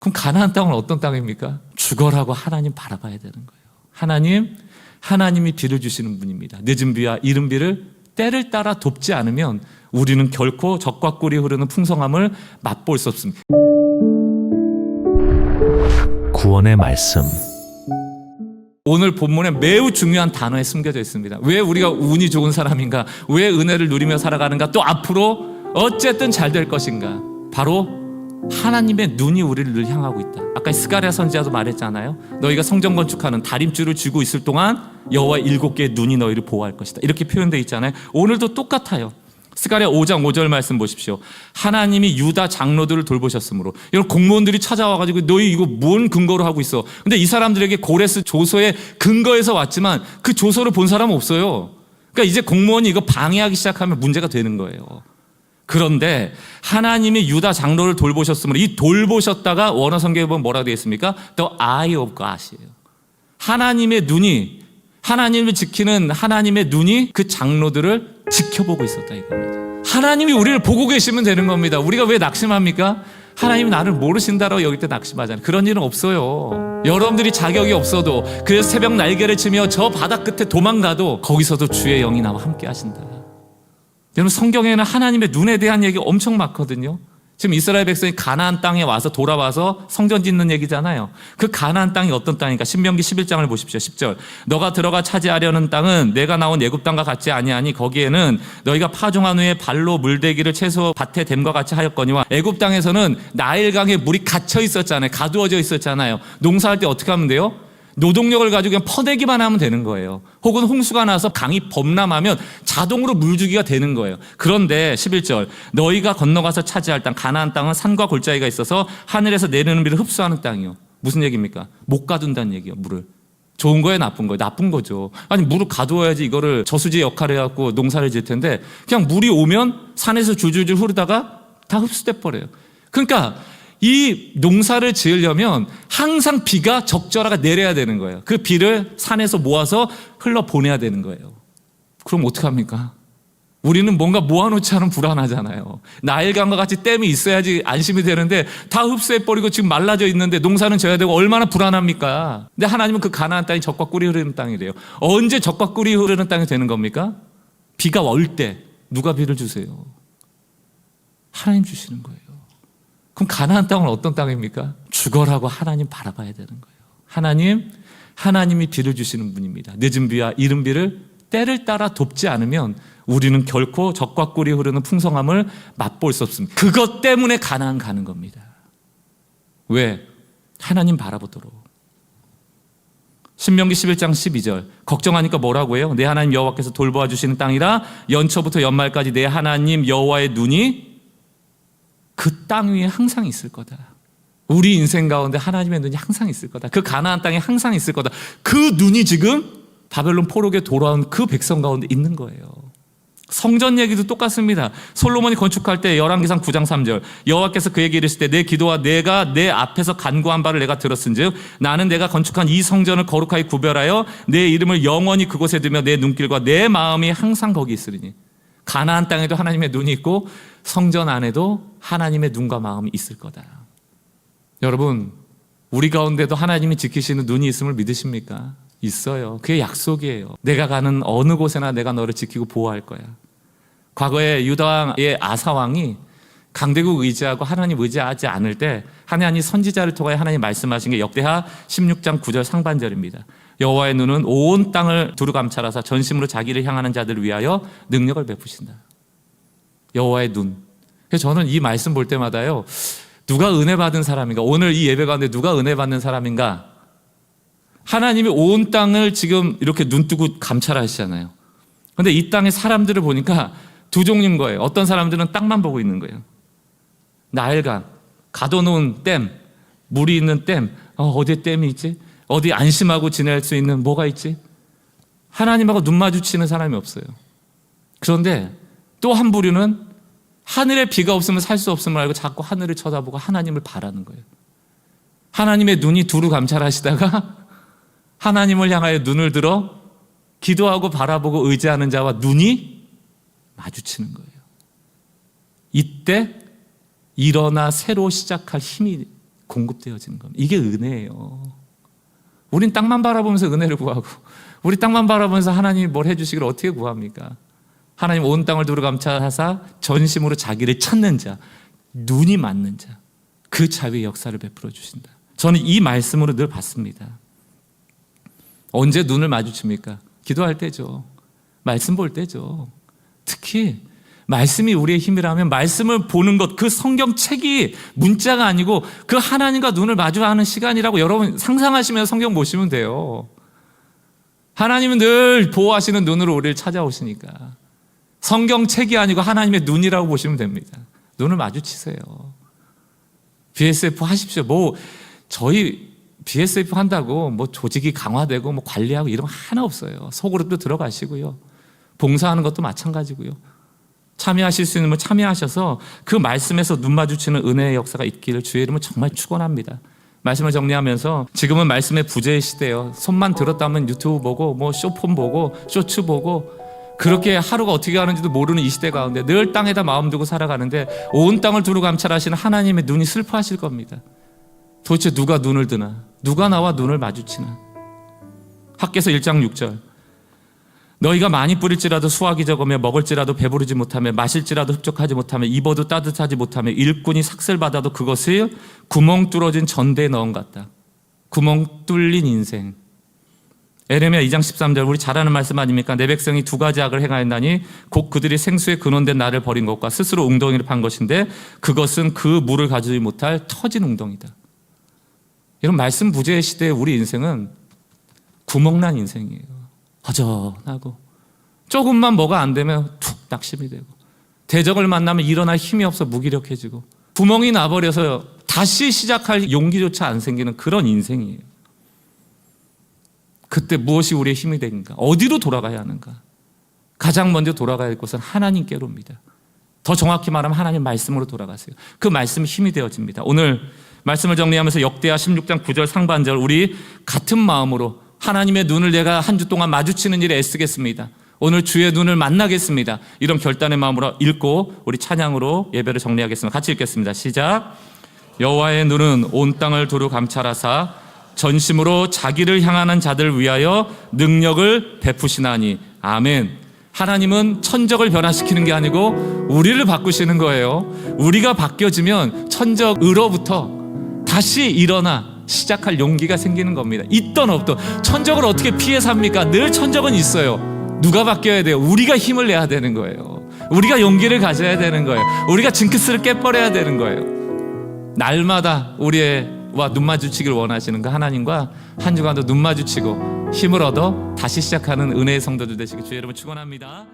그럼 가나안 땅은 어떤 땅입니까? 죽어라고 하나님 바라봐야 되는 거예요. 하나님이 비를 주시는 분입니다. 늦은 비와 이른 비를 때를 따라 돕지 않으면 우리는 결코 적과 꿀이 흐르는 풍성함을 맛볼 수 없습니다. 구원의 말씀. 오늘 본문에 매우 중요한 단어에 숨겨져 있습니다. 왜 우리가 운이 좋은 사람인가? 왜 은혜를 누리며 살아가는가? 또 앞으로 어쨌든 잘 될 것인가? 바로 하나님의 눈이 우리를 늘 향하고 있다. 아까 스가랴 선지자도 말했잖아요. 너희가 성전 건축하는 다림줄을 쥐고 있을 동안 여호와의 7개의 눈이 너희를 보호할 것이다. 이렇게 표현되어 있잖아요. 오늘도 똑같아요. 스가랴 5장 5절 말씀 보십시오. 하나님이 유다 장로들을 돌보셨으므로. 여러분, 공무원들이 찾아와가지고 너희 이거 뭔 근거로 하고 있어? 근데 이 사람들에게 고레스 조서의 근거에서 왔지만 그 조서를 본 사람은 없어요. 그러니까 이제 공무원이 이거 방해하기 시작하면 문제가 되는 거예요. 그런데 하나님이 유다 장로를 돌보셨으므로, 이 돌보셨다가 원어 성경에 보면 뭐라고 되어 있습니까? The eye of God이에요. 하나님의 눈이, 하나님을 지키는 하나님의 눈이 그 장로들을 지켜보고 있었다 이겁니다. 하나님이 우리를 보고 계시면 되는 겁니다. 우리가 왜 낙심합니까? 하나님이 나를 모르신다라고 여길 때 낙심하잖아요. 그런 일은 없어요. 여러분들이 자격이 없어도, 그래서 새벽 날개를 치며 저 바다 끝에 도망가도 거기서도 주의 영이 나와 함께 하신다. 여러분, 성경에는 하나님의 눈에 대한 얘기 엄청 많거든요. 지금 이스라엘 백성이 가나안 땅에 와서 돌아와서 성전 짓는 얘기잖아요. 그 가나안 땅이 어떤 땅인가? 신명기 11장을 보십시오. 10절. 너가 들어가 차지하려는 땅은 내가 나온 애굽 땅과 같지 아니하니 거기에는 너희가 파종한 후에 발로 물대기를 채소 밭에 댐과 같이 하였거니와 애굽 땅에서는 나일강에 물이 갇혀 있었잖아요. 가두어져 있었잖아요. 농사할 때 어떻게 하면 돼요? 노동력을 가지고 그냥 퍼내기만 하면 되는 거예요. 혹은 홍수가 나서 강이 범람하면 자동으로 물주기가 되는 거예요. 그런데 11절, 너희가 건너가서 차지할 땅 가나안 땅은 산과 골짜기가 있어서 하늘에서 내리는 비를 흡수하는 땅이요. 무슨 얘기입니까? 못 가둔다는 얘기예요. 물을. 좋은 거예요, 나쁜 거예요? 나쁜 거죠. 아니, 물을 가두어야지 이거를 저수지 역할을 해갖고 농사를 지을 텐데 그냥 물이 오면 산에서 줄줄줄 흐르다가 다 흡수돼 버려요. 그러니까 이 농사를 지으려면 항상 비가 적절하게 내려야 되는 거예요. 그 비를 산에서 모아서 흘러보내야 되는 거예요. 그럼 어떡합니까? 우리는 뭔가 모아놓지 않으면 불안하잖아요. 나일강과 같이 댐이 있어야지 안심이 되는데 다 흡수해버리고 지금 말라져 있는데 농사는 져야 되고 얼마나 불안합니까? 근데 하나님은 그 가나안 땅이 젖과 꿀이 흐르는 땅이래요. 언제 젖과 꿀이 흐르는 땅이 되는 겁니까? 비가 올 때. 누가 비를 주세요? 하나님 주시는 거예요. 그럼 가나안 땅은 어떤 땅입니까? 죽어라고 하나님 바라봐야 되는 거예요. 하나님이 비를 주시는 분입니다. 늦은 비와 이른 비를 때를 따라 돕지 않으면 우리는 결코 젖과 꿀이 흐르는 풍성함을 맛볼 수 없습니다. 그것 때문에 가나안 가는 겁니다. 왜? 하나님 바라보도록. 신명기 11장 12절. 걱정하니까 뭐라고 해요? 내 하나님 여호와께서 돌보아 주시는 땅이라 연초부터 연말까지 내 하나님 여호와의 눈이 그 땅 위에 항상 있을 거다. 우리 인생 가운데 하나님의 눈이 항상 있을 거다. 그 가나안 땅에 항상 있을 거다. 그 눈이 지금 바벨론 포로기에 돌아온 그 백성 가운데 있는 거예요. 성전 얘기도 똑같습니다. 솔로몬이 건축할 때 열왕기상 9장 3절 여호와께서 그에게 이르실 때 내 기도와 내가 내 앞에서 간구한 바를 내가 들었은즉 나는 내가 건축한 이 성전을 거룩하게 구별하여 내 이름을 영원히 그곳에 두며 내 눈길과 내 마음이 항상 거기 있으리니. 가나안 땅에도 하나님의 눈이 있고 성전 안에도 하나님의 눈과 마음이 있을 거다. 여러분, 우리 가운데도 하나님이 지키시는 눈이 있음을 믿으십니까? 있어요. 그게 약속이에요. 내가 가는 어느 곳에나 내가 너를 지키고 보호할 거야. 과거에 유다왕의 아사왕이 강대국 의지하고 하나님 의지하지 않을 때 하나님 선지자를 통하여 하나님 말씀하신 게 역대하 16장 9절 상반절입니다. 여호와의 눈은 온 땅을 두루 감찰하사 전심으로 자기를 향하는 자들을 위하여 능력을 베푸신다. 여호와의 눈. 그래서 저는 이 말씀 볼 때마다요, 누가 은혜 받은 사람인가? 오늘 이 예배 가운데 누가 은혜 받는 사람인가? 하나님이 온 땅을 지금 이렇게 눈 뜨고 감찰하시잖아요. 그런데 이 땅의 사람들을 보니까 두 종류인 거예요. 어떤 사람들은 땅만 보고 있는 거예요. 나일강, 가둬놓은 댐, 물이 있는 댐, 어디에 댐이 있지? 어디 안심하고 지낼 수 있는 뭐가 있지? 하나님하고 눈 마주치는 사람이 없어요. 그런데 또 한 부류는 하늘에 비가 없으면 살 수 없음을 알고 자꾸 하늘을 쳐다보고 하나님을 바라는 거예요. 하나님의 눈이 두루 감찰하시다가 하나님을 향하여 눈을 들어 기도하고 바라보고 의지하는 자와 눈이 마주치는 거예요. 이때 일어나 새로 시작할 힘이 공급되어지는 겁니다. 이게 은혜예요. 우린 땅만 바라보면서 은혜를 구하고, 우리 땅만 바라보면서 하나님이 뭘 해주시기를 어떻게 구합니까? 하나님 온 땅을 두루 감찰하사 전심으로 자기를 찾는 자, 눈이 맞는 자, 그 자유의 역사를 베풀어 주신다. 저는 이 말씀으로 늘 받습니다. 언제 눈을 마주칩니까? 기도할 때죠. 말씀 볼 때죠. 특히 말씀이 우리의 힘이라면 말씀을 보는 것, 그 성경책이 문자가 아니고 그 하나님과 눈을 마주하는 시간이라고 여러분 상상하시면서 성경 보시면 돼요. 하나님은 늘 보호하시는 눈으로 우리를 찾아오시니까 성경책이 아니고 하나님의 눈이라고 보시면 됩니다. 눈을 마주치세요. BSF 하십시오. 저희 BSF 한다고 조직이 강화되고 관리하고 이런 거 하나 없어요. 소그룹도 들어가시고요. 봉사하는 것도 마찬가지고요. 참여하실 수 있는 분 참여하셔서 그 말씀에서 눈 마주치는 은혜의 역사가 있기를 주의 이름으로 정말 축원합니다. 말씀을 정리하면서 지금은 말씀의 부재의 시대예요. 손만 들었다면 유튜브 보고 쇼폰 보고 쇼츠 보고 그렇게 하루가 어떻게 가는지도 모르는 이 시대 가운데 늘 땅에다 마음 두고 살아가는데 온 땅을 두루 감찰하시는 하나님의 눈이 슬퍼하실 겁니다. 도대체 누가 눈을 드나? 누가 나와 눈을 마주치나? 학개서 1장 6절 너희가 많이 뿌릴지라도 수확이 적으며 먹을지라도 배부르지 못하며 마실지라도 흡족하지 못하며 입어도 따뜻하지 못하며 일꾼이 삭슬받아도 그것을 구멍 뚫어진 전대에 넣은 것 같다. 구멍 뚫린 인생. 에레미야 2장 13절 우리 잘 아는 말씀 아닙니까? 내 백성이 두 가지 악을 행하였나니 곧 그들이 생수의 근원된 나를 버린 것과 스스로 웅덩이를 판 것인데 그것은 그 물을 가지지 못할 터진 웅덩이다. 이런 말씀 부재의 시대에 우리 인생은 구멍난 인생이에요. 허전하고 조금만 뭐가 안 되면 툭 낙심이 되고 대적을 만나면 일어날 힘이 없어 무기력해지고 구멍이 나버려서 다시 시작할 용기조차 안 생기는 그런 인생이에요. 그때 무엇이 우리의 힘이 되는가? 어디로 돌아가야 하는가? 가장 먼저 돌아가야 할 곳은 하나님께로입니다. 더 정확히 말하면 하나님 말씀으로 돌아가세요. 그 말씀이 힘이 되어집니다. 오늘 말씀을 정리하면서 역대하 16장 9절 상반절 우리 같은 마음으로 하나님의 눈을 내가 한 주 동안 마주치는 일에 애쓰겠습니다. 오늘 주의 눈을 만나겠습니다. 이런 결단의 마음으로 읽고 우리 찬양으로 예배를 정리하겠습니다. 같이 읽겠습니다. 시작. 여호와의 눈은 온 땅을 두루 감찰하사 전심으로 자기를 향하는 자들을 위하여 능력을 베푸시나니. 아멘. 하나님은 천적을 변화시키는 게 아니고 우리를 바꾸시는 거예요. 우리가 바뀌어지면 천적으로부터 다시 일어나 시작할 용기가 생기는 겁니다. 있던 없던 천적을 어떻게 피해 삽니까? 늘 천적은 있어요. 누가 바뀌어야 돼요? 우리가 힘을 내야 되는 거예요. 우리가 용기를 가져야 되는 거예요. 우리가 징크스를 깨버려야 되는 거예요. 날마다 우리와 눈 마주치기를 원하시는 그 하나님과 한 주간도 눈 마주치고 힘을 얻어 다시 시작하는 은혜의 성도들 되시길 주의 이름으로 축원합니다.